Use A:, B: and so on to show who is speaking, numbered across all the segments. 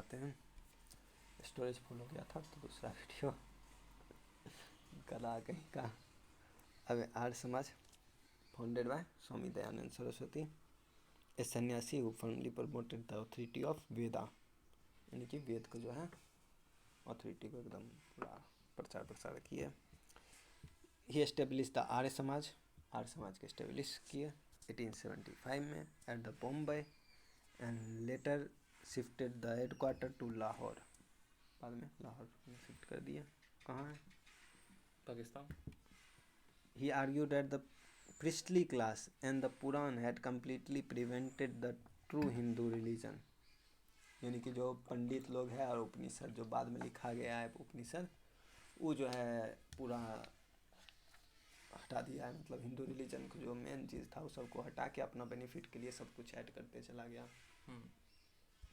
A: आते हैं। Storage full हो गया था तो दूसरा वीडियो गला कहीं का। अब Arya Samaj founded by Swami Dayanand Saraswati, a sannyasi who firmly promoted the authority of Veda, यानी कि वेद को जो है ऑथोरिटी को एकदम पूरा प्रचार प्रसार किया। ही एस्टेब्लिश द आर्य समाज के एस्टेब्लिश किए 1875 में at the Bombay and later shifted the headquarter to Lahore. बाद में लाहौर में शिफ्ट कर दिया। कहाँ है?
B: Pakistan.
A: He argued that the priestly class and the Puran had completely prevented the true Hindu religion, यानी कि जो पंडित लोग हैं और उपनिषद जो बाद में लिखा गया है उपनिषद, वो जो है पूरा हटा दिया है। मतलब हिंदू रिलीजन को जो मेन चीज़ था वो सबको हटा के अपना बेनिफिट के लिए सब कुछ ऐड करते चला गया।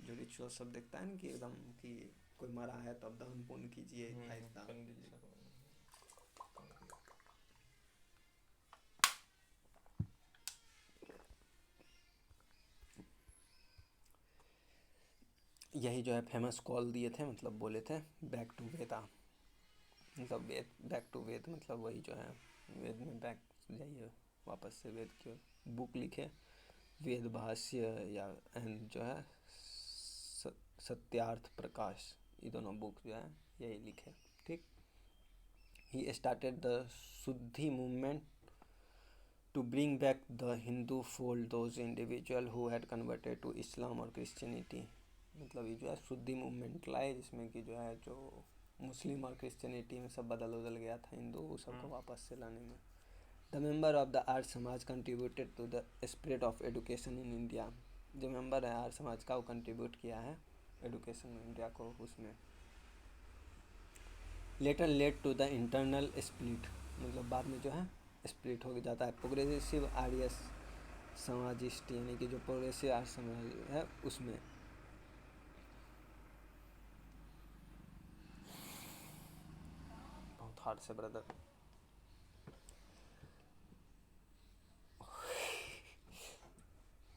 A: जो रिचुअल सब देखता है ना कि एकदम कि कोई मरा है तो अब दहन पुण्य कीजिए ऐसा। यही जो है फेमस कॉल दिए थे, मतलब बोले थे बैक टू वेदा, मतलब वेद बैक टू वेद, मतलब वही जो है वेद में बैक जाइए वापस से वेद की ओर। बुक लिखे वेद भाष्य या एंड जो है सत्यार्थ प्रकाश, ये दोनों बुक जो है यही लिखे। ठीक। He started the Shuddhi movement to bring back the Hindu fold those individual who had converted to Islam और क्रिश्चियनिटी, मतलब ये जो है शुद्धि मूवमेंट लाए जिसमें कि जो है जो मुस्लिम और क्रिश्चियनिटी में सब बदल गया था हिंदू, वो सबको वापस से लाने में। The member of the Arya Samaj contributed to the spread of education in India, जो मेंबर है आर्य समाज का वो कंट्रीब्यूट किया है एडुकेशन में इंडिया को उसमें। Later led to the internal split, मतलब बाद में जो है स्प्लिट हो जाता है। प्रोग्रेसिव आर्य समाजिस्ट, यानी कि जो प्रोग्रेसिव आर्य समाज है उसमें। बहुत हार्ड से ब्रदर।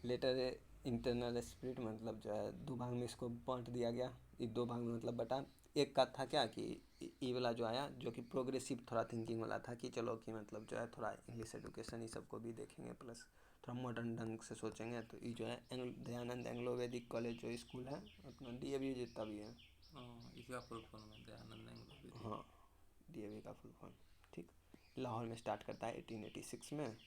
A: लेटर इंटरनल स्प्लिट मतलब जो है दो भाग में इसको बांट दिया गया। ये दो भाग में मतलब बटा। एक का था क्या कि ये वाला जो आया जो कि प्रोग्रेसिव थोड़ा थिंकिंग वाला था कि चलो कि मतलब जो है थोड़ा इंग्लिश एडुकेशन ये सबको भी देखेंगे, प्लस थोड़ा मॉडर्न ढंग से सोचेंगे। तो ये जो है दयानंद एंग्लो वैदिक कॉलेज जो स्कूल है अपना DAV जितना भी है,
B: इसका फुल फॉर्म है दयानंद एंग्लो वैदिक।
A: हाँ DAV का फुल फॉर्म। ठीक। लाहौर में स्टार्ट करता है 1886 में,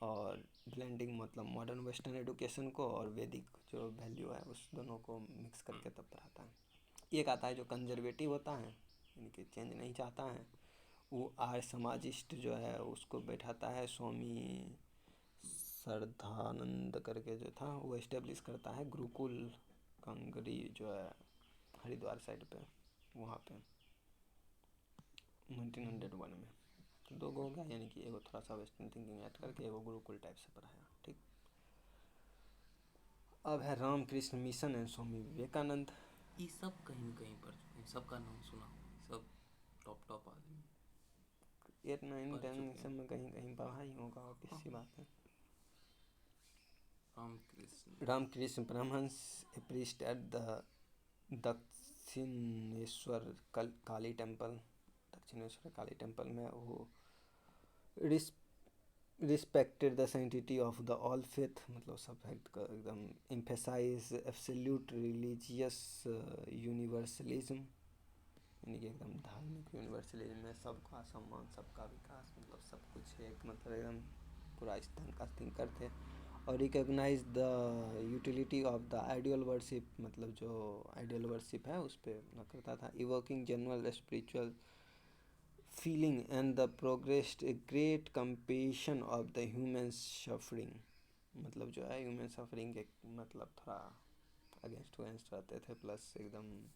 A: और ब्लेंडिंग मतलब मॉडर्न वेस्टर्न एडुकेशन को और वैदिक जो वैल्यू है उस दोनों को मिक्स करके तब पढ़ाता है। एक आता है जो कंजर्वेटिव होता है, यानी कि चेंज नहीं चाहता है, वो आर्य समाजिस्ट जो है उसको बैठाता है। स्वामी श्रद्धानंद करके जो था वो एस्टेब्लिश करता है गुरुकुल कंगरी जो है हरिद्वार साइड पे, वहाँ पे 1901 में। तो दो गो हो गया, यानी कि एगो थोड़ा सा वेस्टर्न थिंकिंग ऐड करके एगो गुरुकुल टाइप से पढ़ाया। ठीक। अब है रामकृष्ण मिशन एंड स्वामी विवेकानंद।
B: ये सब कहीं न कहीं पढ़ चुके हैं, सबका नाम सुना, सब टॉप आदमी
A: 8, 9,
B: पढ़
A: 10
B: चुके
A: सब
B: हैं।
A: में कहीं कहीं पढ़ा ही होगा, और किसी बात है। Ramakrishna Paramahamsa a priest at the Dakshineswar Kali temple, Dakshineswar Kali temple में वो respected the sanctity of the all faith, मतलब सब फैक्ट का एकदम एम्फेसाइज एब्सोल्यूट रिलीजियस यूनिवर्सलिज्म, यानी कि एकदम धार्मिक यूनिवर्सलिज्म में सबका सम्मान सबका विकास, मतलब सब कुछ एक मतलब एकदम पूरा इस ढंग का थिंकर थे। और recognise the utility of the ideal worship, मतलब जो आइडियल वर्शिप है उस पर न करता था। Evoking general spiritual feeling and the progressed great compassion of the human suffering, मतलब जो है ह्यूमन सफरिंग के मतलब थोड़ा अगेंस्ट रहते थे, प्लस एकदम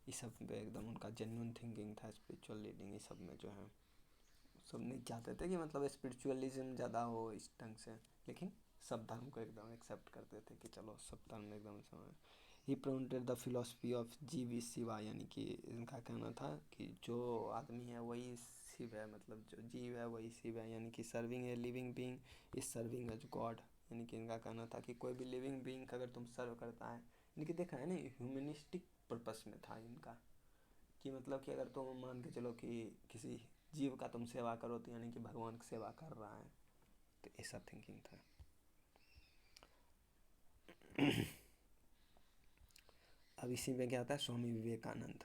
A: ये सब पे एकदम उनका जेन्युइन थिंकिंग था। स्पिरिचुअल लीडिंग ये सब में जो है सब नहीं चाहते थे कि मतलब स्पिरिचुअलिज्म ज़्यादा हो इस ढंग से, लेकिन सब धर्म को एकदम एक्सेप्ट करते थे कि चलो सब धर्म एकदम समय। ही प्रोमोटेड द फिलोसफी ऑफ जीव शिवा, यानी कि इनका कहना था कि जो आदमी है वही शिव है, मतलब जो जीव है वही शिव है, यानी कि serving a living being is serving as God, यानी कि इनका कहना था कि कोई भी लिविंग बीइंग अगर तुम सर्व करता है इनकी देखा है ना, ह्यूमनिस्टिक पर्पस में था इनका, कि मतलब कि अगर तुम मान के चलो कि किसी जीव का तुम सेवा करो तो यानी कि भगवान की सेवा कर रहा है, तो ऐसा थिंकिंग था। अब इसी में क्या आता है, स्वामी विवेकानंद,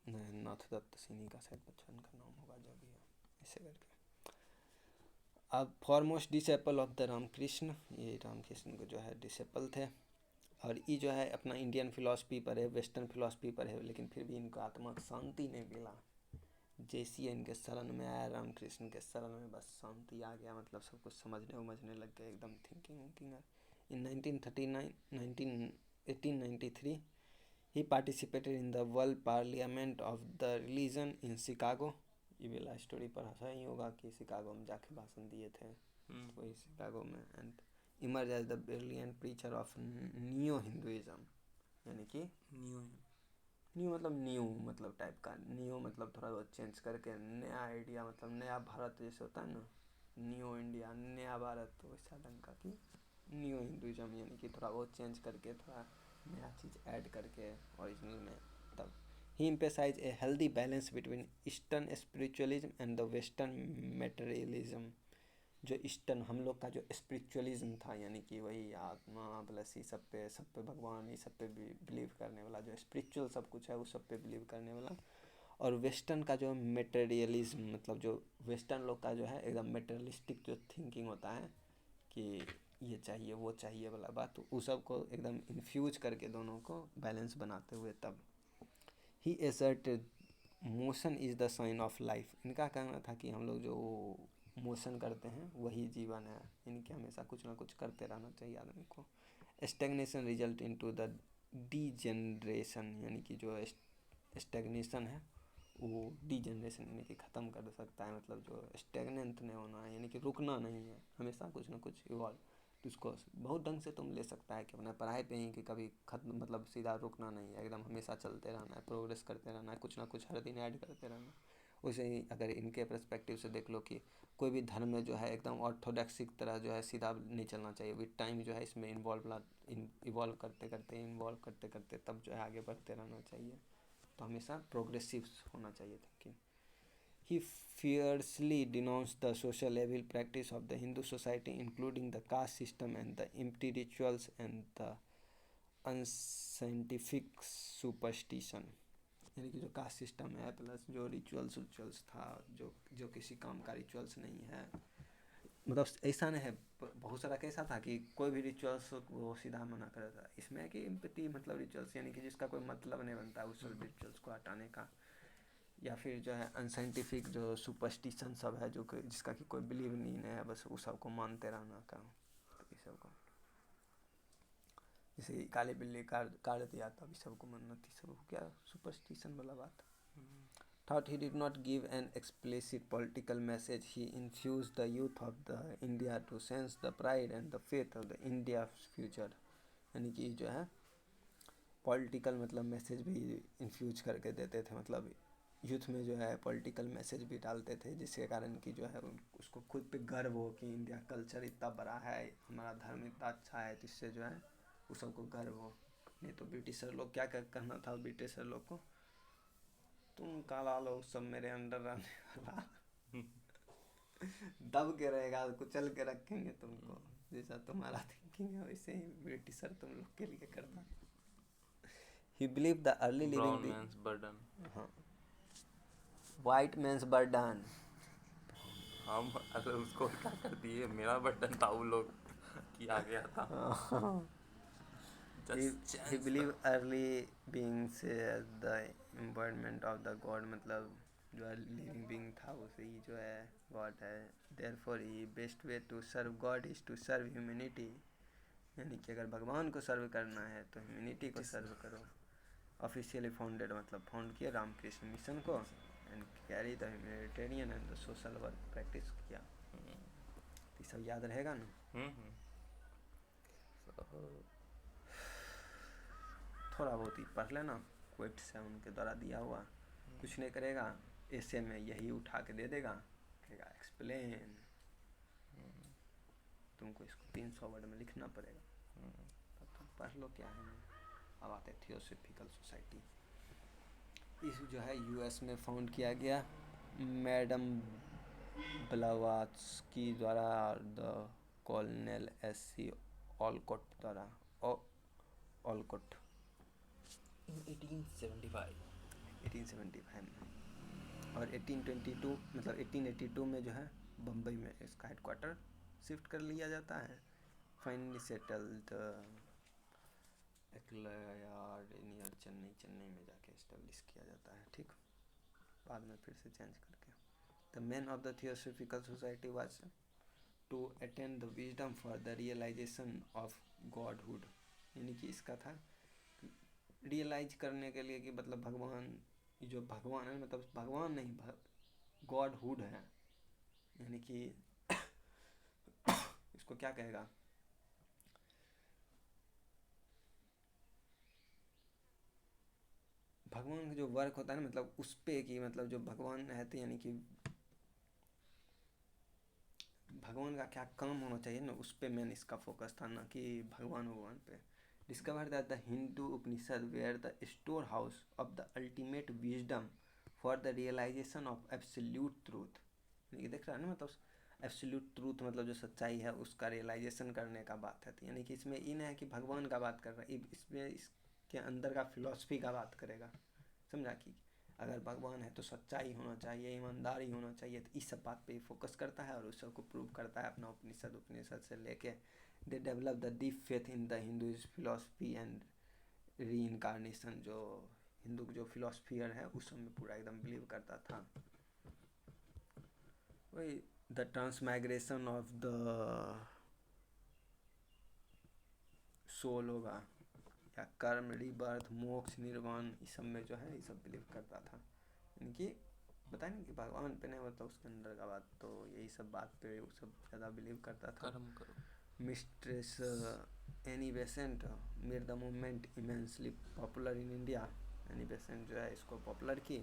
A: नाथ दत्त सिंह का शायद बच्चन का नाम होगा, जो भी है ऐसे करके। अब foremost disciple of the Ramakrishna, ये रामकृष्ण को जो है डिसेपल थे, और ये जो है अपना इंडियन फिलॉसफी पर है, वेस्टर्न फिलॉसफी पर है, लेकिन फिर भी इनको आत्मा शांति नहीं मिला। जैसी इनके शरण में आया, रामकृष्ण के शरण में, बस शांति आ गया, मतलब सब कुछ समझने लग गए, एकदम thinking winking. In 1893 he participated in the world parliament of the religion in Chicago. ये वाला स्टोरी पर हंसा ही होगा कि शिकागो में जाके भाषण दिए थे, वही शिकागो में। And emerge as the brilliant preacher of neo Hinduism, यानी कि न्यू मतलब टाइप का, नियो मतलब थोड़ा बहुत चेंज करके, नया आइडिया, मतलब नया भारत जैसे होता है ना, न्यू इंडिया, नया भारत, तो वैसा ढंग का कि न्यू हिंदुइज्म, यानी कि थोड़ा बहुत चेंज करके, थोड़ा नया चीज़ ऐड करके ओरिजिनल में। तब he emphasise a healthy balance between eastern spiritualism and the western materialism. जो ईस्टर्न हम लोग का जो स्पिरिचुअलिज्म था, यानी कि वही आत्मा प्लस ही सब पे भगवान, ये सब पे बिलीव करने वाला, जो स्पिरिचुअल सब कुछ है वो सब पे बिलीव करने वाला। और वेस्टर्न का जो मटेरियलिज्म, मतलब जो वेस्टर्न लोग का जो है एकदम मटेरियलिस्टिक जो थिंकिंग होता है कि ये चाहिए वो चाहिए वाला बात, तो उस सब को एकदम इन्फ्यूज करके दोनों को बैलेंस बनाते हुए तब he asserted motion is the sign of life. इनका कहना था कि हम लोग जो मोशन करते हैं वही जीवन है, इनके हमेशा कुछ ना कुछ करते रहना चाहिए आदमी को। Stagnation result into the degeneration, यानी कि जो स्टेगनेशन है वो डीजनरेशन यानी कि ख़त्म कर सकता है, मतलब जो स्टेगनेंट नहीं होना है, यानी कि रुकना नहीं है, हमेशा कुछ ना कुछ इवॉल्व। तो उसको बहुत ढंग से तुम ले सकता है कि अपना पढ़ाई पे ही कि कभी खत्म, मतलब सीधा रुकना नहीं है, एकदम हमेशा चलते रहना है, प्रोग्रेस करते रहना है, कुछ ना कुछ हर दिन ऐड करते रहना है। वैसे ही अगर इनके पर्सपेक्टिव से देख लो कि कोई भी धर्म में जो है एकदम ऑर्थोडॉक्सिक तरह जो है सीधा नहीं चलना चाहिए, विद टाइम जो है इसमें इन्वॉल्व करते करते तब जो है आगे बढ़ते रहना चाहिए। तो हमेशा प्रोग्रेसिव होना चाहिए thinking. He fiercely denounced the social evil practice of the Hindu society, including the caste system and the empty rituals and the unscientific superstition। यानी कि जो कास्ट सिस्टम है प्लस जो रिचुअल्स था, जो किसी काम का रिचुअल्स नहीं है, मतलब ऐसा नहीं है, बहुत सारा कैसा था कि कोई भी रिचुअल्स वो सीधा मना कर देता है। इसमें है कि एम्पैथी मतलब रिचुअल्स, यानी कि जिसका कोई मतलब नहीं बनता उस सब रिचुअल्स को हटाने का, या फिर जो है अनसाइंटिफिक जो सुपरस्टिशन सब है, जो जिसका कि कोई बिलीव नहीं है, बस उस सब को मानते रहना का, तो इस सब को जैसे काली बिल्ली काट दिया तब इस सब को मानना थी, सब क्या सुपरस्टिशन वाला बात। Thought he did not give an explicit political message, he infused the youth of the India to sense the pride and the faith of the India's future। यानी कि जो है पॉलिटिकल मतलब मैसेज भी इन्फ्यूज करके देते थे, मतलब यूथ में जो है पॉलिटिकल मैसेज भी डालते थे, जिसके कारण कि जो है उसको खुद पे गर्व हो कि इंडिया कल्चर इतना बड़ा है, हमारा धर्म इतना अच्छा है, जिससे जो है उस सबको गर्व हो। नहीं तो ब्रिटिशर लोग क्या कहना था ब्रिटिशर लोग को, तुम काला लोग सब मेरे अंडर रहने वाला दब के रहेगा, कुचल के रखेंगे तुमको, जैसा तुम्हारा थिंकिंग है वैसे ही ब्रिटिशर तुम लोग के लिए करता। He believed the early living
B: brown man's burden,
A: हाँ, वाइट मैंस बर्डन।
B: हम अगर उसको क्या कर दिए, मेरा बर्डन था वो लोग किया गया था।
A: He believed early beings as the embodiment of the God, मतलब जो लिविंग बीइंग था उसे ही जो है गॉड है। Therefore he best way to serve God is to serve humanity, यानी कि अगर भगवान को सर्व करना है तो ह्यूमैनिटी को सर्व करो। ऑफिशियली फाउंडेड मतलब फाउंड किया रामकृष्ण मिशन को, and carry the humanitarian and the social work practice किया। ये सब याद रहेगा ना। थोड़ा बहुत ही पढ़ लेना, क्वेट्स है उनके द्वारा दिया हुआ, कुछ नहीं करेगा, ऐसे में यही उठा के दे देगा, कहेगा एक्सप्लेन, तुमको इसको 300 वर्ड में लिखना पड़ेगा, तो तुम पढ़ लो क्या है। अब आते हैं थियोसॉफिकल सोसाइटी। इस जो है यूएस में फाउंड किया गया मैडम ब्लावात्स्की द्वारा और द कॉर्नेल एस.सी. ऑलकॉट द्वारा ऑलकॉट
B: in 1875।
A: 1875 में, और 1822 मतलब 1882 में जो है बम्बई में इसका हेडक्वार्टर शिफ्ट कर लिया जाता है। फाइनली सेटल्ड नियर चेन्नई में जाके इस्टेब्लिश किया जाता है, ठीक, बाद में फिर से चेंज करके। The main of the theosophical society was to attain the wisdom for the realisation of godhood, यानी कि इसका था रियलाइज करने के लिए कि मतलब भगवान, जो भगवान है मतलब भगवान नहीं, गॉडहुड है, यानी कि इसको क्या कहेगा, भगवान का जो वर्क होता है ना, मतलब उस पे कि मतलब जो भगवान है तो यानी कि भगवान का क्या काम होना चाहिए ना, उस पे मेन इसका फोकस था, ना कि भगवान पे। Discover that the Hindu Upanishad were the storehouse of the ultimate wisdom for the realisation of absolute truth, यानी कि देख रहा है ना, मतलब एब्सोल्यूट ट्रूथ मतलब जो सच्चाई है उसका रियलाइजेशन करने का बात है। तो यानी कि इसमें इन है कि भगवान का बात कर रहा है, इसमें इसके अंदर का फिलॉसफी का बात करेगा, समझा, कि अगर भगवान है तो सच्चाई होना चाहिए, ईमानदारी होना चाहिए, तो इस सब बात पे फोकस करता है और उस सब को प्रूव करता है अपना उपनिषद से लेके। They develop the deep faith in the Hindu philosophy and re incarnation, जो हिंदू जो फिलोसफियर है उस सब में पूरा एकदम बिलीव करता था। वही the transmigration of the soul होगा, या कर्म, रीबर्थ, मोक्ष, निर्वाण, इस सब में जो है ये सब बिलीव करता था। यानी कि बताए ना कि भगवान पे नहीं मतलब उसके अंदर का बात, तो यही सब बात पे वो सब ज़्यादा बिलीव करता था।
B: कर्म करो।
A: Mistress Annie Besant made the movement immensely popular in India, Annie Besant जो है इसको पॉपुलर की।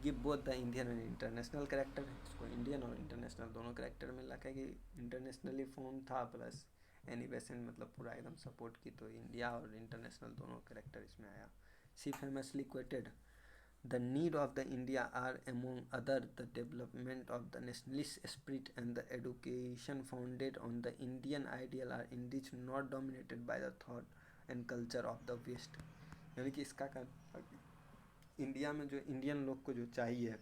A: Give both the Indian and international character, इसको इंडियन और इंटरनेशनल दोनों कैरेक्टर में लगा कि इंटरनेशनली फोन था, प्लस एनी बेसेंट मतलब पूरा एकदम सपोर्ट की, तो इंडिया और इंटरनेशनल दोनों कैरेक्टर इसमें आया। She famously quoted the need of the India are among other the development of the nationalist spirit and the education founded on the Indian ideal are indies not dominated by the thought and culture of the west, यानी कि इसका India में जो Indian लोग को जो चाहिए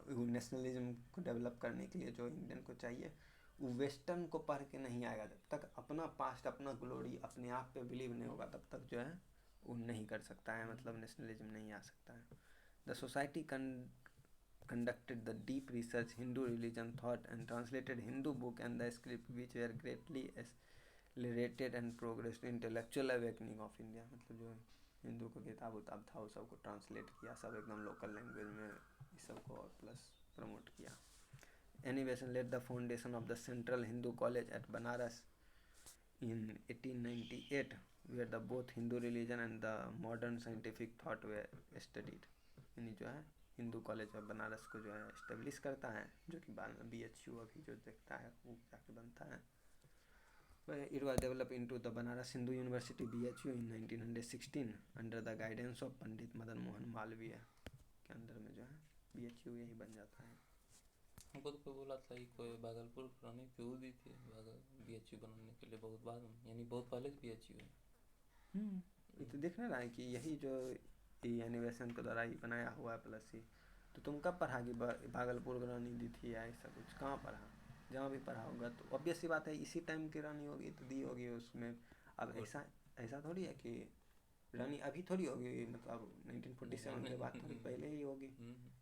A: nationalism को डेवलप करने के लिए, जो इंडियन को चाहिए वो वेस्टर्न को पढ़ के नहीं आएगा। जब तक अपना पास्ट, अपना ग्लोरी अपने आप पे बिलीव नहीं होगा तब तक जो है वो नहीं कर सकता है, मतलब नेशनलिज्म नहीं आ सकता है। The society conducted the deep research Hindu religion thought and translated Hindu book and the script which were greatly accelerated and progressed intellectual awakening of India, मतलब जो हिंदू को किताब उताब था वो सबको ट्रांसलेट किया, सब एकदम लोकल लैंग्वेज में इस सब को, और प्लस प्रमोट किया। Annie Besant laid the foundation of the Central Hindu College at Banaras in 1898 where the both Hindu religion and the modern scientific thought were studied, यानी जो है हिंदू कॉलेज ऑफ बनारस को जो है इस्टेब्लिश करता है, जो कि BHU अभी जो देखता है वो जाके बनता है। It was developed into the Banaras Hindu University BHU in 1916 under the guidance of Pandit Madan Mohan Malviya के अंदर में जो है BHU यही बन जाता है।
B: हमको तो कोई बोला था कि कोई भागलपुर पुरानी पीऊ दी थी BHU बनाने के लिए, बहुत बाद में, यानी बहुत पहले से BHU है।
A: ये तो देखना रहा है कि यही जो एनिवेशन के द्वारा ही बनाया हुआ है, प्लस ही तो तुम कब पढ़ा कि भागलपुर की रानी दी थी या ऐसा कुछ, कहाँ पढ़ा? जहाँ भी पढ़ा होगा तो ऑब्वियस सी बात है इसी टाइम की रानी होगी तो दी होगी उसमें। अब ऐसा ऐसा थोड़ी है कि रानी अभी थोड़ी होगी, मतलब 1947 के बाद थोड़ी पहले ही होगी,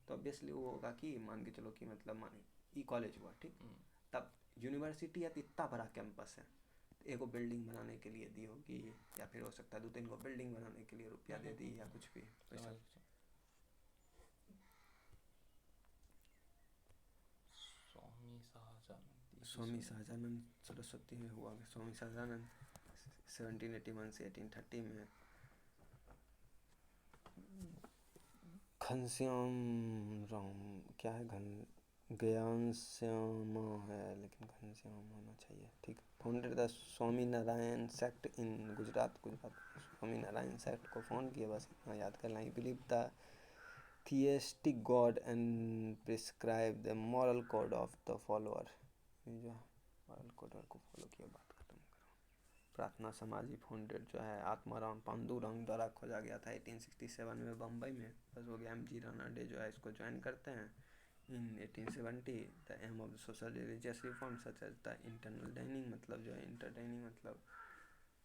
A: तो ऑब्वियसली वो होगा कि मान के चलो कि मतलब माने ई कॉलेज हुआ, ठीक, तब यूनिवर्सिटी है तो इतना बड़ा कैंपस है, एगो बिल्डिंग बनाने के लिए दी होगी, या फिर हो सकता है 2-3 गो बिल्डिंग बनाने के लिए रुपया दे दी, या कुछ भी वैसा। स्वामी सहजानंद सरस्वती में हुआ, स्वामी सहजानंद 1781 से 1830 में। घनश्याम राम क्या है घनश्यामा है, लेकिन घनश्याम होना चाहिए, ठीक। Founded the Swami Narayan sect in Gujarat Swami Narayan sect को फाउंड किया, बस इतना याद करना। He believe the theistic god and prescribe the moral code of the follower, जो मॉरल कोड को फॉलो किया, बात खत्म करो। प्रार्थना समाज ही फाउंडेड जो है आत्माराम पांडुरंग द्वारा खोजा गया था 1867 में बम्बई में। बस हो गया। MG रानाडे जो है इसको ज्वाइन करते हैं in 1870। The aim of the social religious reform such as the internal dining, मतलब जो है इंटरडाइनिंग मतलब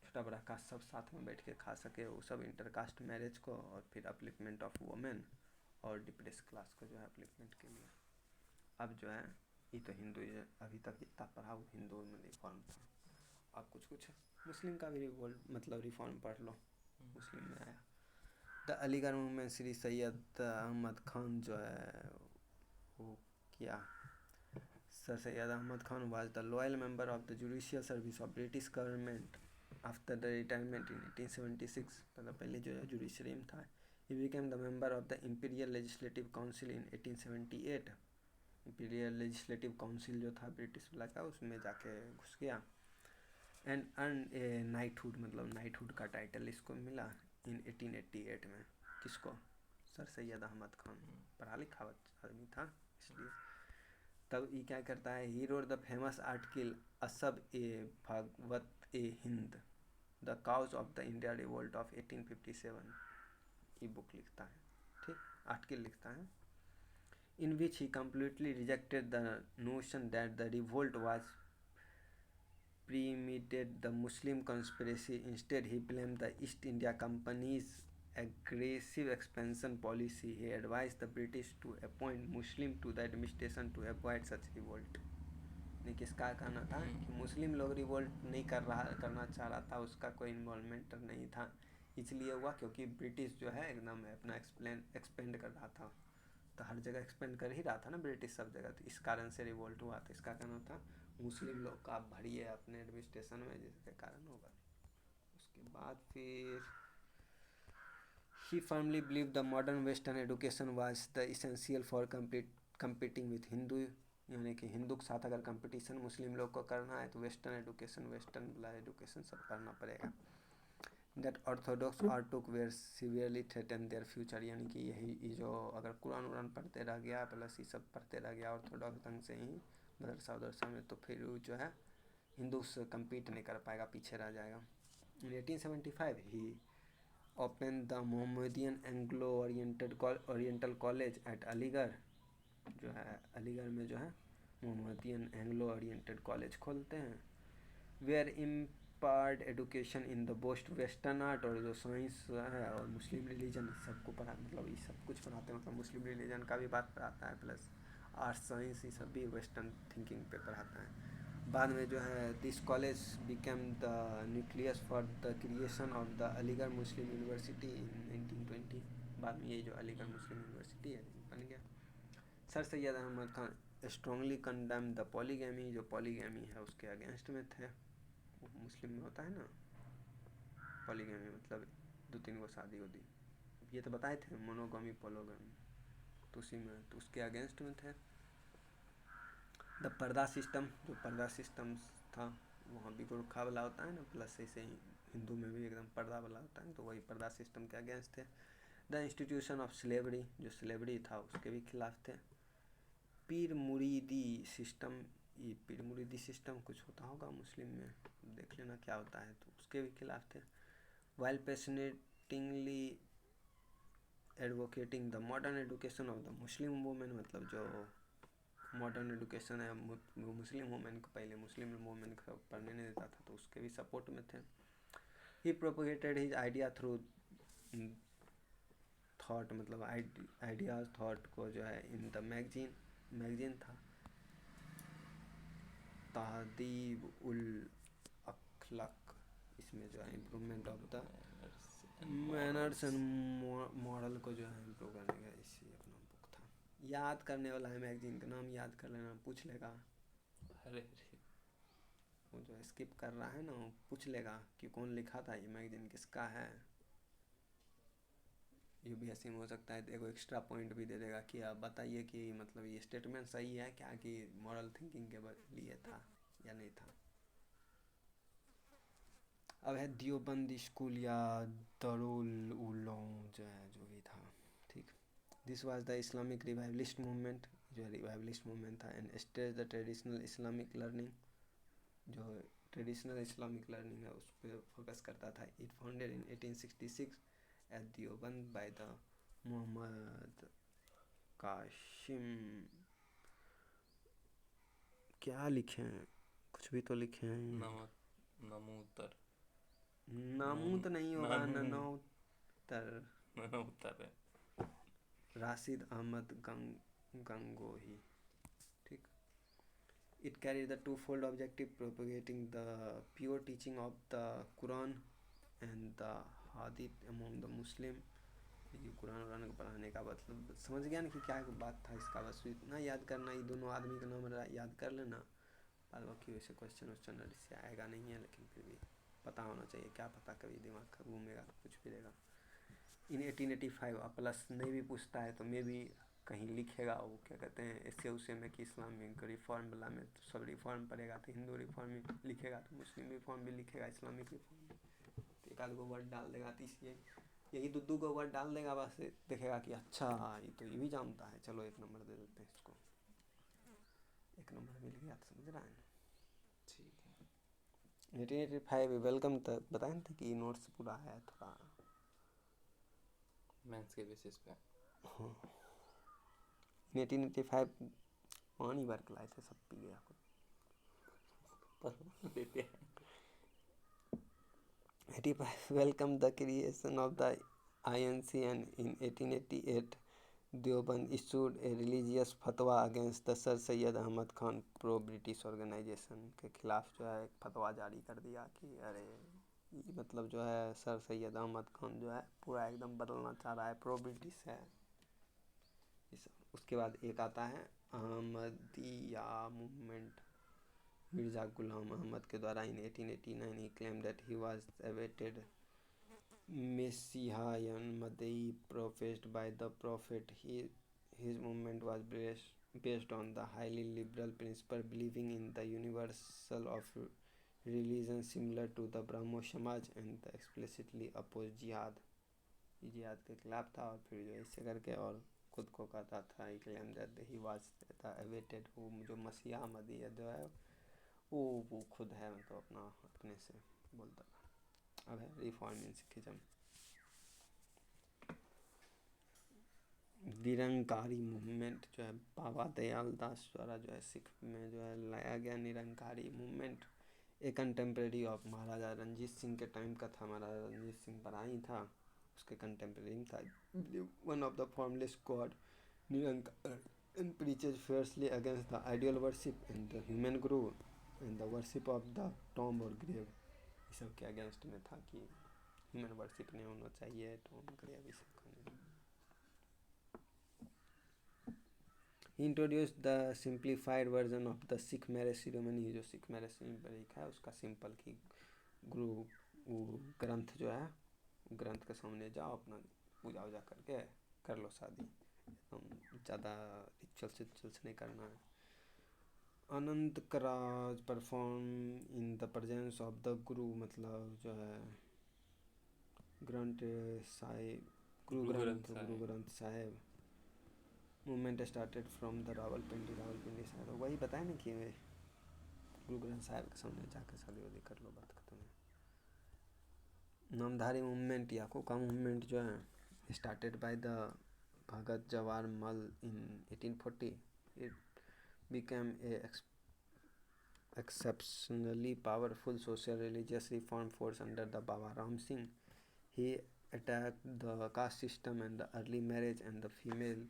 A: छोटा बड़ा कास्ट सब साथ में बैठ के खा सके, वो सब इंटरकास्ट मैरिज को, और फिर अपलिफ्टमेंट ऑफ वुमेन और डिप्रेस क्लास को जो है अपलिफ्टमेंट के लिए। अब जो है ये तो हिंदू अभी तक जितना पढ़ा वो हिंदू में रिफॉर्म था। अब कुछ कुछ मुस्लिम का भी मतलब रिफॉर्म पढ़ लो, मुस्लिम में आया। द अलीगढ़ मूवमेंट, श्री सैयद अहमद खान जो है वो किया। Sir Syed Ahmad Khan was the loyal member of the judicial service of British government after the retirement in 1876, मतलब पहले जो है जुडिशरी में था। He became the member of the imperial legislative council in 1878। Imperial legislative council जो था ब्रिटिश वाला का, उसमें जाके घुस गया। एंड अर्न ए नाइटहुड, मतलब नाइटहुड का टाइटल इसको मिला इन 1888 में। किसको? सर सैयद अहमद खान, पढ़ा लिखा आदमी था इसलिए। तब ये क्या करता है, he wrote the famous article Asbab e Baghawat e Hind, the cause of the India revolt of 1857, ये बुक लिखता है, ठीक, आर्टिकल लिखता है, in which he completely rejected the notion that the revolt was premeditated the Muslim conspiracy. Instead, he blamed the East India Company's aggressive expansion policy. He advised the British to appoint Muslim to the administration to avoid such revolt. किसका कहना था कि मुस्लिम लोग revolt नहीं करना चाह रहा था, उसका कोई इन्वॉल्वमेंट नहीं था, इसलिए हुआ क्योंकि ब्रिटिश जो है एकदम अपना एक्सपेंड कर रहा था, तो हर जगह एक्सपेंड कर ही रहा था ना ब्रिटिश सब जगह, तो इस कारण से रिवोल्ट हुआ। तो इसका कहना था मुस्लिम लोग का आप भरिए अपने एडमिनिस्ट्रेशन में, जिसके कारण होगा। उसके बाद फिर he firmly believe the modern western education was the essential for competing with Hindu, यानी कि हिंदू के साथ अगर कंपटीशन मुस्लिम लोग को करना है तो वेस्टर्न एजुकेशन, वेस्टर्न वाला एजुकेशन सब करना पड़ेगा। दैट ऑर्थोडॉक्स आर्टुक were severely threaten their future, यानी कि यही जो अगर कुरान उरान पढ़ते रह गया प्लस ये सब पढ़ते रह गया ऑर्थोडॉक्स ढंग से ही मदरसा उदरसा में, तो फिर वो जो है हिंदू से कम्पीट नहीं कर पाएगा, पीछे रह जाएगा। In 1875 he open the Mohammedan Anglo Oriental College at Aligarh, जो है अलीगढ़ में जो है मोहम्मदियन एंग्लो ओरिएंटेड कॉलेज खोलते हैं। Where impart education in the both western art, और जो साइंस है और मुस्लिम रिलीजन सबको पढ़ा, मतलब ये सब कुछ पढ़ाते हैं, मतलब मुस्लिम रिलीजन का भी बात पढ़ाता है, प्लस आर्ट्स साइंस ये सब भी वेस्टर्न थिंकिंग पे पढ़ाता है। बाद में जो है this college became the nucleus for the creation of the Aligarh Muslim University in 1920। बाद में ये जो अलीगढ़ मुस्लिम यूनिवर्सिटी है बन गया। Sir Syed Ahmad Khan strongly condemn the polygamy, जो पॉलीगैमी है उसके अगेंस्ट में थे। मुस्लिम में होता है ना पॉलीगैमी, मतलब 2-3 गो शादी होती, ये तो बताए थे मोनोगामी पोलोगामी, तो उसी में तो उसके अगेंस्ट में थे। द पर्दा सिस्टम, जो पर्दा सिस्टम था वहाँ भी गुरखा वाला होता है ना, प्लस ऐसे ही हिंदू में भी एकदम पर्दा वाला होता है, तो वही पर्दा सिस्टम के अगेंस्ट थे। द इंस्टीट्यूशन ऑफ स्लेवरी, जो स्लेवरी था उसके भी खिलाफ थे। पीर मुरीदी सिस्टम, ये पीर मुरीदी सिस्टम कुछ होता होगा मुस्लिम में, देख लेना क्या होता है, तो उसके भी खिलाफ थे। While passionately advocating the modern education of the Muslim women, मतलब जो मॉडर्न एजुकेशन है मुस्लिम वुमेन को, पहले मुस्लिम वुमेन को पढ़ने नहीं देता था, तो उसके भी सपोर्ट में थे। He propagated his idea through thought, मतलब आइडियाज थॉट को जो है इन द मैगजीन था तहदीब उल अखलाक, इसमें जो है improvement of the manners and moral को जो है इम्प्रूव करने का इसी अपना बुक था। याद करने वाला है, मैगजीन का नाम याद कर लेना, पूछ लेगा।
B: अरे
A: वो जो स्किप कर रहा है ना वो पूछ लेगा कि कौन लिखा था, ये मैगजीन किसका है, ये भी ऐसे में हो सकता है एगो एक्स्ट्रा पॉइंट भी दे देगा कि आप बताइए कि मतलब ये स्टेटमेंट सही है क्या, कि मॉरल थिंकिंग के लिए था या नहीं था। अब है दियोबंद स्कूल या दारुल उलूम जो है, जो भी था, ठीक। This was the Islamic revivalist movement, जो रिवाइवलिस्ट मूवमेंट था, and stage the traditional Islamic learning, जो ट्रेडिशनल इस्लामिक लर्निंग है उस पर फोकस करता था। It founded in 1866 at Deoband by the Mohammad Qasim, क्या लिखे हैं, कुछ भी तो लिखे हैं।
B: नमूतर
A: नामूत नहीं होगा, ननौतर,
B: नमूतर है।
A: राशिद अहमद गंगोही, ठीक। It carried the twofold objective propagating the pure teaching of the Quran and the Hadith among the Muslim। ये कुरान वरान को पढ़ाने का मतलब समझ गया ना कि क्या बात था इसका, बस इतना याद करना, ये दोनों आदमी का नाम याद कर लेना, बाद बाकी वैसे क्वेश्चन वस्चन से आएगा नहीं है, लेकिन फिर भी पता होना चाहिए, क्या पता कभी दिमाग का घूमेगा तो कुछ भी देगा। इन 1885 अब प्लस नहीं भी पूछता है तो मे भी कहीं लिखेगा, वो क्या कहते हैं ऐसे उसे में कि इस्लामिक रिफॉर्म वाला में तो सब रिफॉर्म पड़ेगा, तो हिंदू रिफॉर्म लिखेगा तो मुस्लिम रिफॉर्म भी लिखेगा, इस्लामिक रिफॉर्म भी, तो एक आध गो वर्ड डाल देगा, तो इसलिए यही दो को वर्ड डाल देगा, बस देखेगा कि अच्छा ये तो ये भी जानता है, चलो 1 नंबर दे देते हैं इसको, 1 नंबर मिल गया, तो समझ रहा है ना।
B: ठीक है।
A: 1885 वेलकम तक बताए थे कि नोट्स पूरा है थोड़ा
B: मैथ्स के बेसिस पे।
A: हाँ। 1885 पानी भर के लाए थे, सब पी गया खुद।
B: देते हैं।
A: 85 welcomed the creation of the INC, and in 1888 Deoband issued a religious fatwa against the Sir Syed Ahmad Khan pro British organization के खिलाफ जो है एक फतवा जारी कर दिया कि अरे ये मतलब जो है सर सैयद अहमद खान जो है पूरा एकदम बदलना चाह रहा है, प्रो ब्रिटिश है। उसके बाद एक आता है अहमदिया मूवमेंट, मिर्ज़ा गुलाम अहमद के द्वारा। इन 1889 he claimed that he was awaited Messiah Madai professed by the Prophet. His movement was based on the highly liberal principle believing in the universal of religion similar to the Brahmo Samaj, and the explicitly opposed jihad। जिहाद के खिलाफ था, और फिर जो ऐसे करके और खुद को कहता था he claim that he was the awaited, वो जो मसीहा मदी जो है वो खुद है, मतलब अपना अपने से बोलता था। अब है reform in Sikhism. Nirankari movement जो है बाबा दयाल दास द्वारा जो है सिख में जो है लाया गया निरंकारी मूवमेंट, एक कंटेम्प्रेरी ऑफ महाराजा रंजीत सिंह के टाइम का था। महाराजा रंजीत सिंह बराई था, उसके कंटेम्प्रेरी था। One of the formless God Nirankar and preaches fiercely against the ideal worship and the human groove and the worship of the tomb or grave। इस सब के अगेंस्ट में था कि ह्यूमन वर्शिप नहीं होना चाहिए, टॉम ग्रेव इस सब का। He introduced the simplified version of the Sikh marriage ceremony। जो सिख मैरिज सेरेमनी है उसका सिंपल की गुरु वो ग्रंथ जो है ग्रंथ के सामने जाओ, अपना पूजा वूजा करके कर लो शादी, ज़्यादा रिचुअल्स नहीं करना है। Anand Karaj perform in the presence of the guru, मतलब जो है Granth Sahib, Guru Granth Sahib. Movement started from the Rawalpindi Sahib, वही बताया ना कि गुरु ग्रंथ साहिब के सामने जाकर शादी वादी कर लो, बात खत्म है। नामधारी मूवमेंट या कोका मूवमेंट जो है स्टार्टेड बाय द भगत जवाहर मल इन 1840। It became a exceptionally powerful social religious reform force under the Baba Ram Singh। He attacked the caste system and the early marriage and the female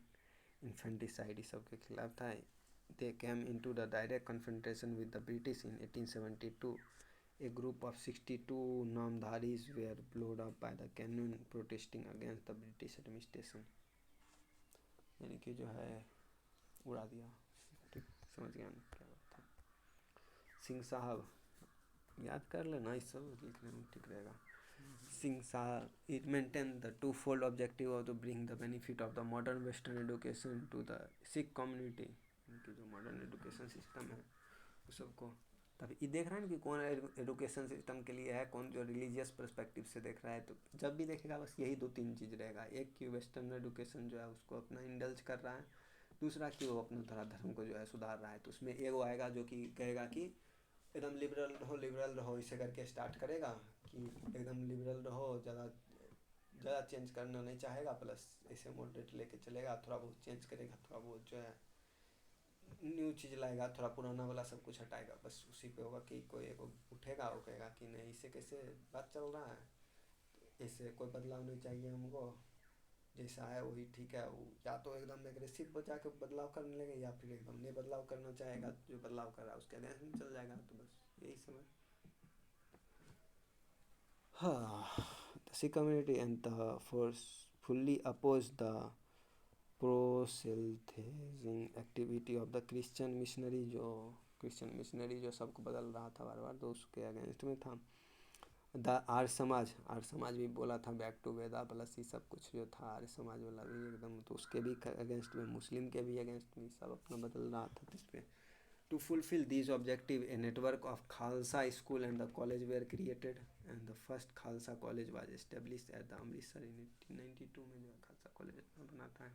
A: infanticide, सब के खिलाफ था। They came into the direct confrontation with the British in 1872। A group of 62 नामधारीज were blown up by the cannon protesting against the British administration। यानी कि जो है उड़ा दिया, ठीक समझ गया ना क्या बात था। सिंह साहब याद कर लेना, इस सब लिखने में ठीक रहेगा। Singsa, it maintained the twofold objective of to bring the benefit of the modern Western education to the Sikh community. इनकी जो मॉडर्न एजुकेशन सिस्टम है वो सबको, तब ये देख रहा है ना कि कौन एजुकेशन सिस्टम के लिए है, कौन जो रिलीजियस पर्सपेक्टिव से देख रहा है। तो जब भी देखेगा बस यही दो तीन चीज़ रहेगा, एक कि वेस्टर्न एजुकेशन जो है उसको अपना इंडल्ज कर रहा है, दूसरा कि वो अपना धर्म को जो है सुधार रहा है। तो उसमें एगो आएगा जो कि कहेगा कि एकदम लिबरल रहो, इसे करके स्टार्ट करेगा कि एकदम लिबरल रहो, ज़्यादा चेंज करना नहीं चाहेगा, प्लस ऐसे मॉडरेट लेके चलेगा, थोड़ा बहुत चेंज करेगा, थोड़ा बहुत जो है न्यू चीज़ लाएगा, थोड़ा पुराना वाला सब कुछ हटाएगा। बस उसी पे होगा कि कोई एक उठेगा, वो कहेगा कि नहीं इसे कैसे बात चल रहा है, इससे कोई बदलाव नहीं चाहिए हमको, जैसा है वही ठीक है। वो या तो एकदम एग्रेसिव हो जाके बदलाव करने लगे, या फिर एकदम नहीं बदलाव करना चाहेगा, जो बदलाव कर रहा है उसके अगेंस्ट में चल जाएगा। तो बस यही सब है। The Sikh community and the force fully opposed the proselytizing activity of the Christian missionary, जो सबको बदल रहा था बार बार, तो उसके अगेंस्ट में था। द आर्य समाज भी बोला था बैक टू वेदा, प्लस ये सब कुछ जो था आर्य समाज वाला भी एकदम, तो उसके भी अगेंस्ट में, मुस्लिम के भी अगेंस्ट में सब अपना बदल रहा था। इस पर To fulfill these objectives, a network of Khalsa school and the college were created, and the first Khalsa college was established at the Amritsar in 1892 में जो खालसा कॉलेज बना था।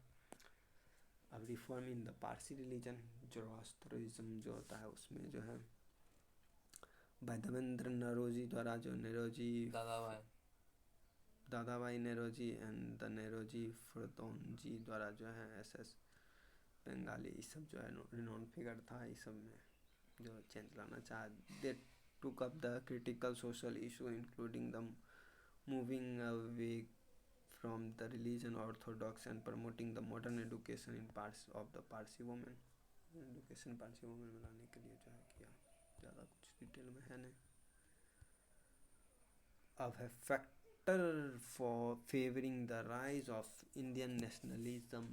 A: अब reform in the Parsi religion, Zoroastrianism जो होता है उसमें जो है भाई देवेंद्र नरोजी द्वारा, जो दादाभाई नरोजी एंड द नरोजी फरदौनजी द्वारा जो है SS बंगाली, ये सब जो है रिनोन फिगर था, ये सब में जो चेंज लाना चाहा। They took up the critical social issue including the moving away from the religion orthodox and promoting the modern education in parts of the Parsi women. Education Parsi women में लाने के लिए जो है किया, ज़्यादा कुछ डिटेल में है नहीं। अब है factor for favouring the rise of Indian nationalism.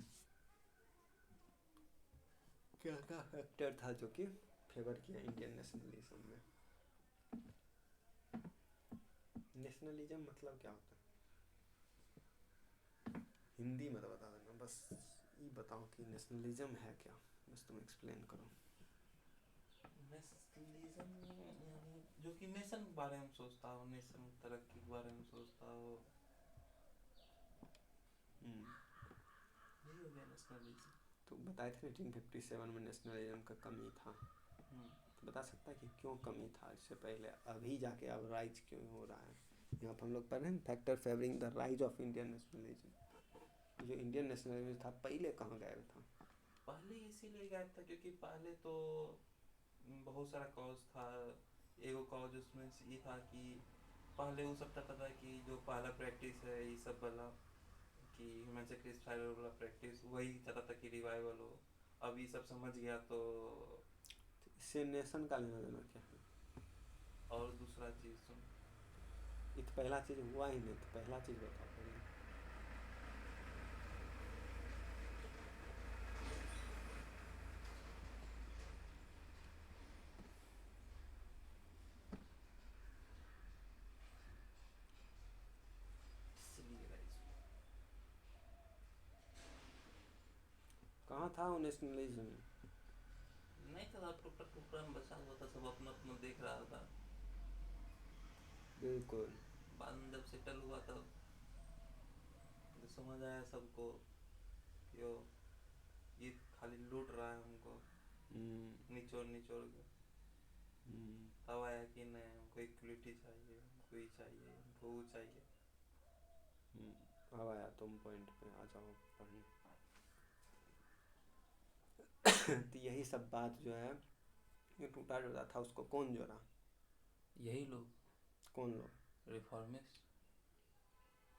A: क्या क्या फैक्टर था जो कि फेवर किया इंडियन नेशनलिज्म में। नेशनलिज्म मतलब क्या होता है, हिंदी में तो बता देना, बस ये बताओ कि नेशनलिज्म है क्या, बस तुम एक्सप्लेन करो।
B: नेशनलिज्म यानी जो कि नेशन के बारे में सोचता हो, नेशन तरक्की के बारे में सोचता हो, यही हो गया नेशनलिज्म।
A: तो बताए थे 1957 में नेशनलिज्म का कमी था, तो बता सकता है कि क्यों कमी था इससे पहले, अभी जाके अब राइज क्यों हो रहा है। यहाँ पर हम लोग पढ़ रहे हैं factor favouring the rise of Indian nationalism. जो इंडियन नेशनलिज्म था पहले कहाँ गायब था?
B: पहले इसीलिए गायब था क्योंकि पहले तो बहुत सारा कॉज था। एगो कॉज उसमें ये था कि पहले वो सब चाहता था कि जो पहला प्रैक्टिस है ये सब वाला, कि ह्यूमन सेक्रिफाइस वाला प्रैक्टिस, वही चाहता था कि रिवाइवल हो। अब ये सब समझ गया तो
A: इससे नेशन का लेना देना क्या है?
B: और दूसरा चीज़ सुन,
A: ये तो पहला चीज़ हुआ ही नहीं, तो पहला चीज़ बताओ पहले। कहाँ था वो नेशनलिज्म?
B: नहीं था, टुकड़ा टुकड़ा में बचा हुआ था, सब अपना अपना देख रहा था।
A: बिल्कुल।
B: बाद में जब सेटल हुआ तब तो समझ आया सबको कि वो ये खाली लूट रहा है हमको, निचोड़ निचोड़ के। तब आया कि नहीं, हमको इक्वलिटी चाहिए, हमको ये चाहिए, हमको वो चाहिए।
A: अब आया तुम पॉइंट पे, आ जाओ पढ़ने। तो यही सब बात जो है, ये टूटा जोड़ा था, उसको कौन जोड़ा?
B: यही लोग।
A: कौन लोग?
B: रिफॉर्मिस्ट।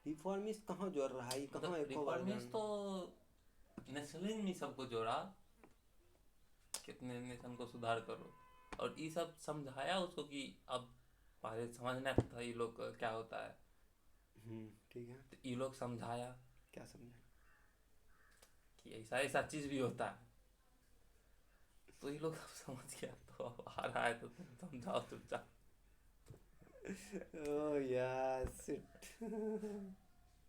A: रिफॉर्मिस्ट कहाँ जोड़ रहा है, कहाँ एक
B: रिफॉर्मिस्ट तो नेशनलिज्म ही सबको जोड़ा, कितने नेशन को सुधार करो, और ये सब समझाया उसको कि अब पहले समझना था ये लोग क्या होता है।
A: ठीक है,
B: तो ये लोग समझाया,
A: क्या समझे
B: कि ऐसा ऐसा चीज भी होता है, तो ये लोग अब समझ गया, तो अब आ रहा है तो तुम समझाओ चुपचाप।
A: ओह यार शिट।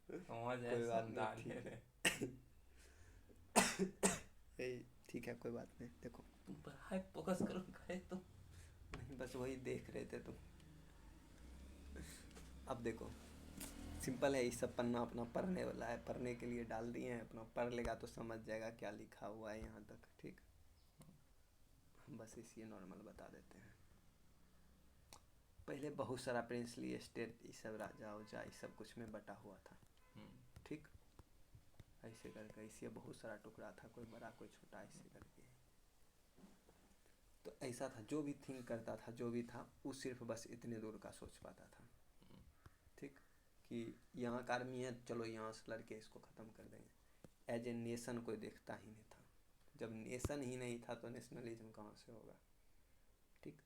B: समझ है,
A: कोई बात नहीं,
B: समझा
A: ठीक
B: रहे।
A: है। ठीक है, कोई बात नहीं। देखो,
B: तुम पढ़ाई फोकस करो, गए तुम।
A: नहीं बस वही देख रहे थे तुम। अब देखो, सिंपल है, ये सब पन्ना अपना पढ़ने वाला है, पढ़ने के लिए डाल दिए हैं, अपना पढ़ लेगा तो समझ जाएगा क्या लिखा हुआ है यहाँ तक। ठीक, हम बस इसी नॉर्मल बता देते हैं। पहले बहुत सारा प्रिंसली एस्टेट, ये सब राजा उजा ये सब कुछ में बटा हुआ था। ठीक, ऐसे करके इसे बहुत सारा टुकड़ा था, कोई बड़ा कोई छोटा, ऐसे करके। तो ऐसा था, जो भी थिंक करता था, जो भी था, वो सिर्फ बस इतने दूर का सोच पाता था। ठीक, कि यहाँ का आर्मी है, चलो यहाँ से लड़के इसको ख़त्म कर देंगे। एज ए नेशन कोई देखता ही नहीं था। जब नेशन ही नहीं था तो नेशनलिज्म कहाँ से होगा। ठीक,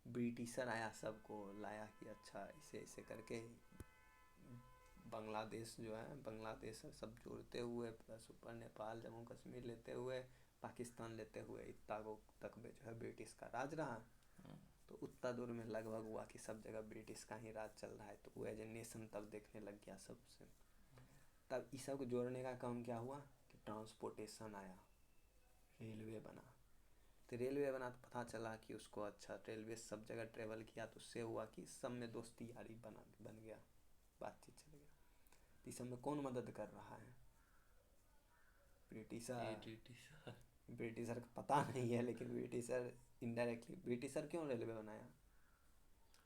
A: ब्रिटिशर आया, सबको लाया कि अच्छा ऐसे ऐसे करके बांग्लादेश जो है, बांग्लादेश सब जोड़ते हुए प्लस ऊपर नेपाल जम्मू कश्मीर लेते हुए पाकिस्तान लेते हुए इतना तक में जो है ब्रिटिश का राज रहा। तो उतना दूर में लगभग हुआ कि सब जगह ब्रिटिश का ही राज चल रहा है, तो वो एज ए नेशन तब देखने लग गया सबसे। तब इस सब को जोड़ने का काम क्या हुआ कि ट्रांसपोर्टेशन आया, रेलवे बना। तो रेलवे बना तो पता चला कि उसको अच्छा रेलवे सब जगह ट्रेवल किया, तो उससे हुआ कि सब में दोस्ती यारी बन गया, बातचीत चल गया। तो इस सब में कौन मदद कर रहा है? ब्रिटिशर।
B: ब्रिटिशर।
A: ब्रिटिशर का पता नहीं है, लेकिन ब्रिटिशर इनडायरेक्टली, ब्रिटिशर क्यों रेलवे बनाया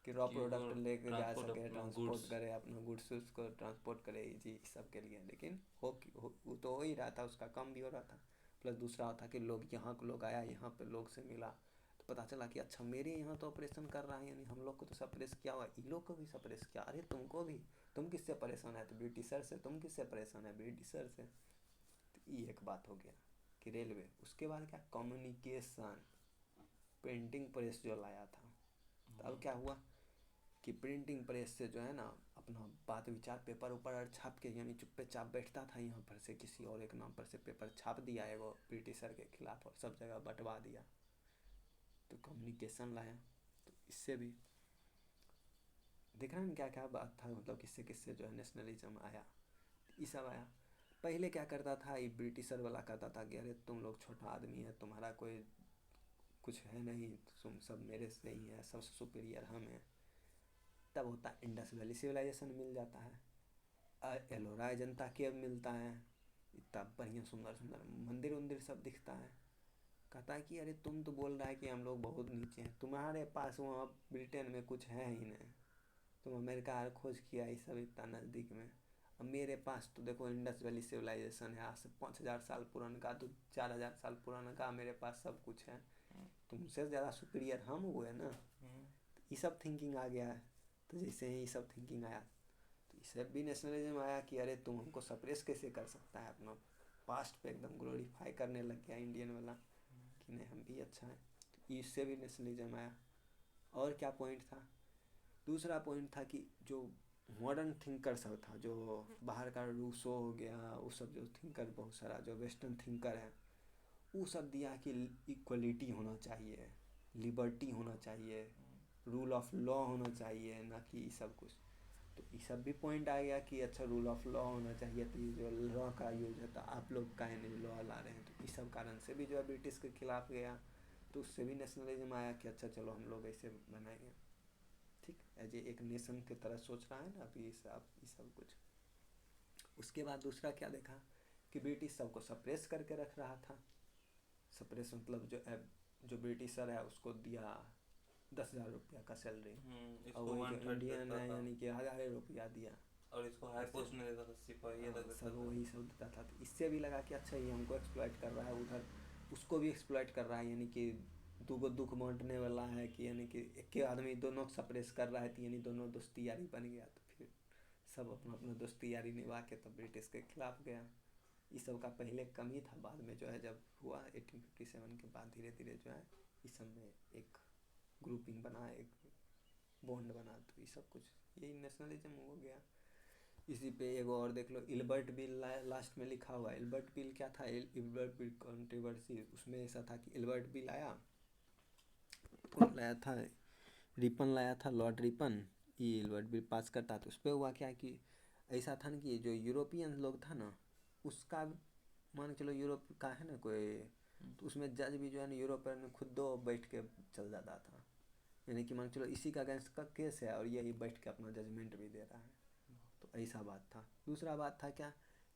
A: कि रॉ
B: कि वो
A: प्रोडक्ट लेके जा
B: ट्रांसपोर्ट
A: सके,
B: अपना
A: ट्रांसपोर्ट
B: गुड्स।
A: करे, अपना गुड्स को ट्रांसपोर्ट करे इजी सब के लिए। लेकिन वो तो हो ही रहा था, उसका काम भी हो रहा था। प्लस दूसरा था कि लोग यहाँ को लोग आया, यहाँ पे लोग से मिला, तो पता चला कि अच्छा मेरे यहाँ तो ऑपरेशन कर रहा है, यानी हम लोग को तो सप्रेस किया हुआ, इन लोग को भी सप्रेस किया, अरे तुमको भी, तुम किससे परेशान है? तो ब्रिटिशर से। तुम किससे परेशान है? ब्रिटिशर से। तो ये एक बात हो गया कि रेलवे। उसके बाद क्या, कम्युनिकेशन, प्रिंटिंग प्रेस जो लाया था। तो अब क्या हुआ कि प्रिंटिंग प्रेस से जो है ना, अपना बात विचार पेपर ऊपर छाप के, यानी चुप्पे चाप बैठता था यहाँ पर से, किसी और एक नाम पर से पेपर छाप दिया है वो ब्रिटिशर के खिलाफ, और सब जगह बंटवा दिया। तो कम्युनिकेशन लाया। तो इससे भी देख रहे हैं क्या क्या बात था, मतलब किससे किससे जो है नेशनलिज्म आया, ये सब आया। पहले क्या करता था ये ब्रिटिशर वाला, कहता था कि अरे तुम लोग छोटा आदमी है, तुम्हारा कोई कुछ है नहीं, तुम सब मेरे से ही है, सबसे सुपीरियर हम हैं। तब होता है इंडस वैली सिविलाइजेशन मिल जाता है, एलोरा अजंता केव मिलता है, इतना बढ़िया सुंदर सुंदर मंदिर उंदिर सब दिखता है। कहता है कि अरे तुम तो बोल रहा है कि हम लोग बहुत नीचे हैं, तुम्हारे पास वहाँ ब्रिटेन में कुछ है ही नहीं, तुम अमेरिका खोज किया ये सब इतना नज़दीक में। अब मेरे पास तो देखो इंडस वैली सिविलाइजेशन है, आज से 5,000 साल पुराना का, तो 4,000 साल पुराना का मेरे पास सब कुछ है, तुमसे ज़्यादा सुपीरियर हम हुए ना। तो ये सब थिंकिंग आ गया है। तो जैसे ही ये सब थिंकिंग आया, तो इससे भी नेशनलिज्म आया कि अरे तुम हमको सप्रेस कैसे कर सकता है, अपना पास्ट पे एकदम ग्लोरीफाई करने लग गया इंडियन वाला कि नहीं हम भी अच्छा है। तो इससे भी नेशनलिज्म आया। और क्या पॉइंट था? दूसरा पॉइंट था कि जो मॉडर्न थिंकर सब था, जो बाहर का रूसो हो गया, वो सब जो थिंकर बहुत सारा जो वेस्टर्न थिंकर है, वो सब दिया कि इक्वलिटी होना चाहिए, लिबर्टी होना चाहिए, रूल ऑफ लॉ होना चाहिए, ना कि ये सब कुछ। तो ये सब भी पॉइंट आ गया कि अच्छा रूल ऑफ लॉ होना चाहिए, तो ये जो लॉ का यूज है तो आप लोग का नहीं लॉ ला रहे हैं, तो इस सब कारण से भी जो है ब्रिटिश के खिलाफ गया। तो उससे भी नेशनलिज्म आया कि अच्छा चलो हम लोग ऐसे बनाएंगे। ठीक, एज एक नेशन की तरह सोच रहा है ना अभी ये सब कुछ। उसके बाद दूसरा क्या देखा कि ब्रिटिश सबको सप्रेस करके रख रहा था। सप्रेस मतलब जो ब्रिटिशर है उसको दिया 10,000 रुपया का सैलरी, और
B: इसको
A: वही जो
B: 1/3
A: इंडियन
B: देता
A: है
B: था।
A: यानी कि 1,000 रुपया दिया।
B: और इसको हाई
A: इससे
B: पोस्ट में देता था, सिपाही तक देता
A: सब
B: था।
A: वही सब देता था। तो इससे भी लगा कि अच्छा ये हमको एक्सप्लॉइट कर रहा है, उधर उसको भी एक्सप्लॉइट कर रहा है, यानी कि दूगो दुख बांटने वाला है, कि यानी कि एक के आदमी दोनों सप्रेस कर रहा है, तो यानी दोनों दोस्ती यारी बन गया। तो फिर सब अपना अपना दोस्ती यारी निभा के तब ब्रिटिश के खिलाफ गया। इस सब का पहले कमी था, बाद में जो है जब हुआ 1857 के बाद धीरे धीरे जो है इस सब में एक ग्रुपिंग बना, एक बॉन्ड बना, तो ये सब कुछ यही नेशनलिज्म हो गया। इसी पे एगो और देख लो, इल्बर्ट बिल लास्ट में लिखा हुआ है। इल्बर्ट बिल क्या था? इल्बर्ट बिल कंट्रोवर्सी, उसमें ऐसा था कि इल्बर्ट बिल आया, कौन लाया था? रिपन लाया था, लॉर्ड रिपन। ये एल्बर्ट बिल पास करता। तो उस पर हुआ क्या कि ऐसा था ना कि जो यूरोपियन लोग था ना उसका मान के चलो यूरोप का है ना कोई, तो उसमें जज भी जो है ना यूरोपियन खुद दो बैठ के चल जाता था, यानी कि मान के चलो इसी का अगेंस्ट का केस है और यही बैठ के अपना जजमेंट भी दे रहा है। तो ऐसा बात था। दूसरा बात था क्या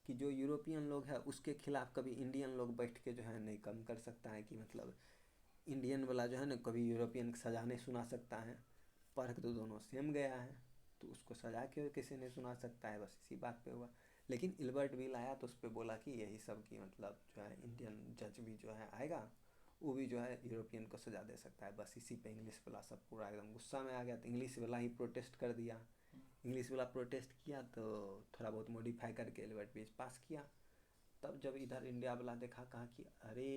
A: कि जो यूरोपियन लोग हैं उसके खिलाफ कभी इंडियन लोग बैठ के जो है नहीं कम कर सकता है, कि मतलब इंडियन वाला जो है ना कभी यूरोपियन की सज़ा नहीं सुना सकता है। फर्क तो दोनों सेम गया है, तो उसको सजा के किसी नहीं सुना सकता है, बस इसी बात पे हुआ। लेकिन इल्बर्ट बिल आया तो उस पर बोला कि यही सब की मतलब जो है इंडियन जज भी जो है आएगा वो भी जो है यूरोपियन को सजा दे सकता है। बस इसी पे इंग्लिश वाला सब पूरा एकदम गुस्सा में आ गया, तो इंग्लिश वाला ही प्रोटेस्ट कर दिया। इंग्लिश वाला प्रोटेस्ट किया तो थोड़ा बहुत मॉडिफाई करके इल्बर्ट बिल पास किया। तब जब इधर इंडिया वाला देखा, कहा कि अरे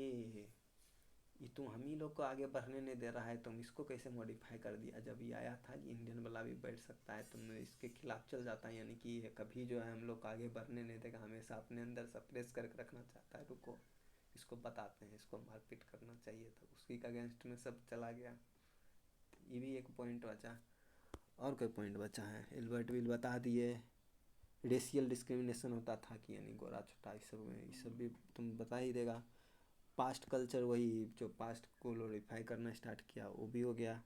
A: ये तुम हम ही लोग को आगे बढ़ने नहीं दे रहा है, तुम इसको कैसे मॉडिफाई कर दिया। जब ये आया था कि इंडियन वाला भी बैठ सकता है, तुम इसके खिलाफ चल जाता है, यानी कि ये कभी जो है हम लोग को आगे बढ़ने नहीं देगा, हमेशा अपने अंदर सप्रेस करके रखना चाहता है। रुको इसको बताते हैं, इसको मारपीट करना चाहिए था, उसकी अगेंस्ट में सब चला गया। ये भी एक पॉइंट बचा। और कोई पॉइंट बचा है? एल्बर्ट बिल बता दिए। रेशियल डिस्क्रिमिनेशन होता था कि यानी गोरा छोटा, इस सब में ये सब भी तुम बता ही देगा। पास्ट कल्चर, वही जो पास्ट को ग्लोरीफाई करना स्टार्ट किया वो भी हो गया।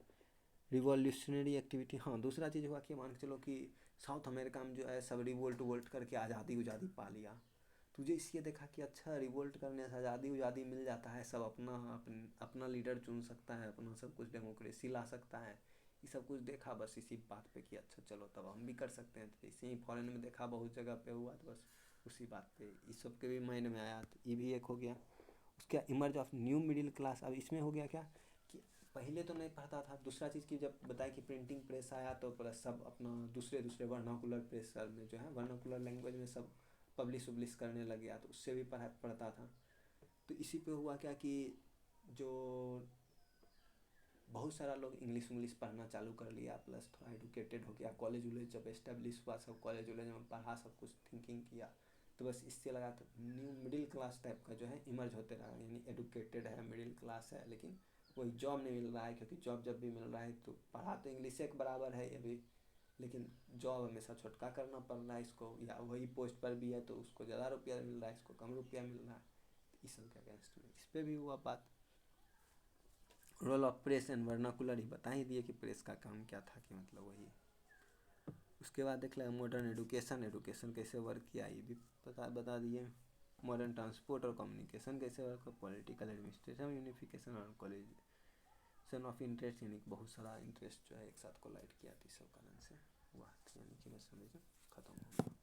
A: रिवॉल्यूशनरी एक्टिविटी, हाँ दूसरा चीज़ हुआ कि मान के चलो कि साउथ अमेरिका में जो है सब रिवोल्ट वोल्ट करके आज़ादी उजादी पा लिया। तुझे इसलिए देखा कि अच्छा रिवोल्ट करने से आज़ादी उजादी मिल जाता है, सब अपना लीडर चुन सकता है, अपना सब कुछ डेमोक्रेसी ला सकता है, ये सब कुछ देखा बस इसी बात पे कि अच्छा चलो तब हम भी कर सकते हैं। तो इसे ही फॉरेन में देखा बहुत जगह पे हुआ, तो बस उसी बात पे इस सब के भी माइंड में आया, तो ये भी एक हो गया। उसका emerge of new middle class. अब इसमें हो गया क्या कि पहले तो नहीं पढ़ता था। दूसरा चीज़ की जब बताया कि प्रिंटिंग प्रेस आया तो प्लस सब अपना दूसरे दूसरे वर्नाकुलर प्रेस में जो है वर्नाकुलर लैंग्वेज में सब पब्लिश उब्लिश करने लग गया, तो उससे भी पढ़ता था। तो इसी पे हुआ क्या कि जो बहुत सारा लोग इंग्लिश इंग्लिश पढ़ना चालू कर लिया, प्लस थोड़ा एडुकेटेड हो गया। कॉलेज वॉलेज जब एस्टेब्लिश हुआ, सब कॉलेज वॉलेज में पढ़ा, सब कुछ थिंकिंग किया, तो बस इससे लगा तो न्यू मिडिल क्लास टाइप का जो है इमर्ज होते रहा। यानी एडुकेटेड है, मिडिल क्लास है, लेकिन वही जॉब नहीं मिल रहा है, क्योंकि जॉब जब भी मिल रहा है तो पढ़ा तो इंग्लिश के बराबर है ये भी, लेकिन जॉब हमेशा छुटका करना पड़ रहा है इसको, या वही पोस्ट पर भी है तो उसको ज़्यादा रुपया मिल रहा है, इसको कम रुपया मिल रहा है। इस सब के अगेंस्ट में इस पर भी हुआ बात। Role of press and vernacular ही बता ही दिए कि प्रेस का काम क्या था, कि मतलब वही। उसके बाद देख लिया मॉडर्न एडुकेशन, एडुकेशन कैसे वर्क किया ये भी बता दिए। मॉडर्न ट्रांसपोर्ट और कम्युनिकेशन कैसे वर्क, पॉलिटिकल एडमिनिस्ट्रेशन यूनिफिकेशन और कॉलेज ऑफ इंटरेस्ट, यानी बहुत सारा इंटरेस्ट जो है एक साथ कोलाइड किया था, इस सब कारण से हुआ, यानी कि मैं समझ खत्म हो गया।